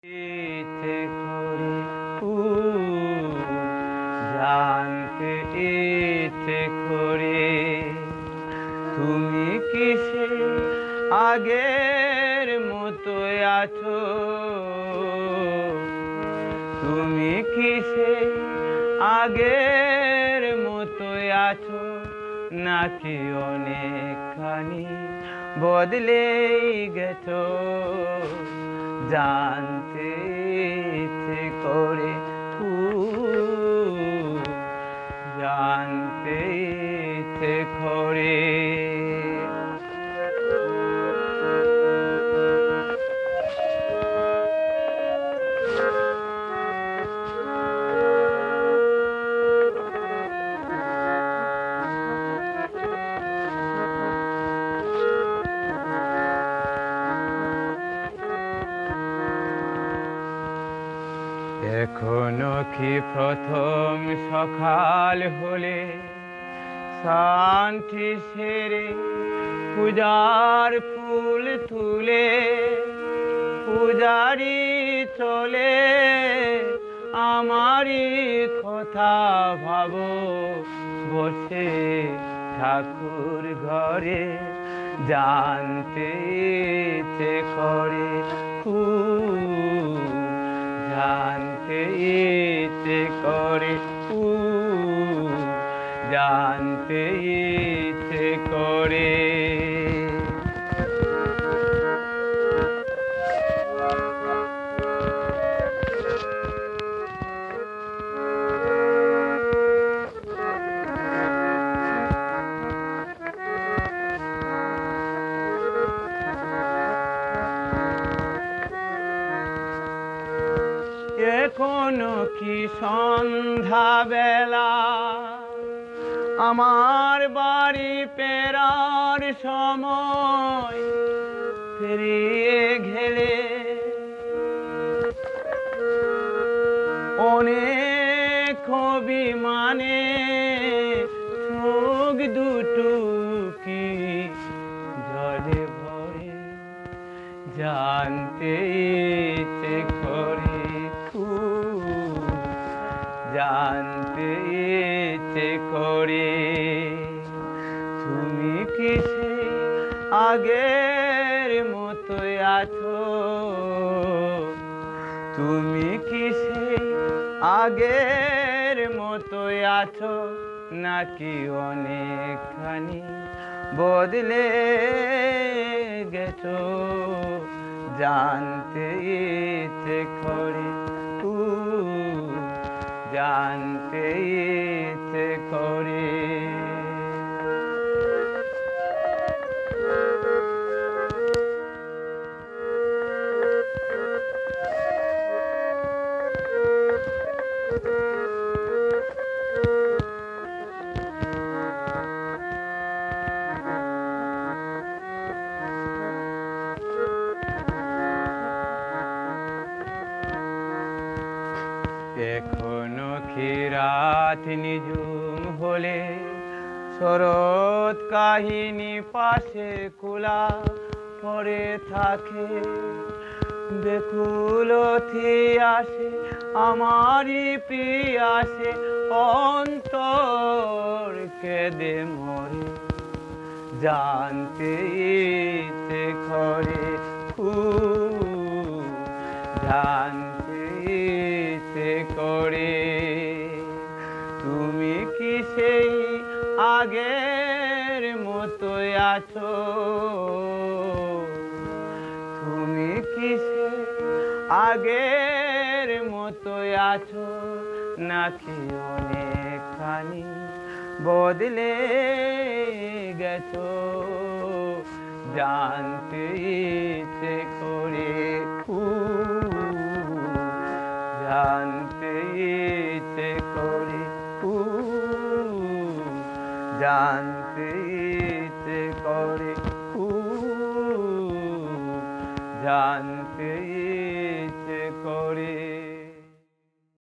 ইচ্ছে করে জানতে ইচ্ছে করে তুমি কি সে আগের মতো আছো? তুমি কি সে আগের মতো আছো, নাকি অনেকখানি বদলে গেছো? জানতে ইচ্ছে করে জানতে ইচ্ছে করে। এখনো কি প্রথম সকাল হলে শান্তি সেরে পূজার ফুল তুলে পূজারি চলে আমারই কথা ভাবো বসে ঠাকুর ঘরে? জানতে ইচ্ছে করে জানতে ইচ্ছে করে জানতে ইচ্ছে করে। এখনো কি সন্ধ্যা বেলা আমার বাড়ি ফেরার সময় পেরিয়ে গেলে অনেক অভিমানে চোখ দুটো কি জলে ভরে? জানতে ইচ্ছে করে জানতে ইচ্ছে করে তুমি কি সে আগের মতো আছো? তুমি কি সে আগের মতো আছো, নাকি অনেকখানি বদলে গেছো? জানতে ইচ্ছে করে জানতে ইচ্ছে করে। এখনো কি রাত নিঝুম হলে শরৎ কাহিনী পাশে কুলা পড়ে থাকে? বেকুলথি আসে আমারই পিয়াসে অন্তর কেঁদে মরে? জানতে ইচ্ছে করে জানতে ইচ্ছে করে তুমি কি সেই আগের মতো আছো? তুমি কি সে আগের মতো আছো, নাকি অনেকখানি বদলে গেছো? জানতে ইচ্ছে করে জানতে ইচ্ছে করে জানতে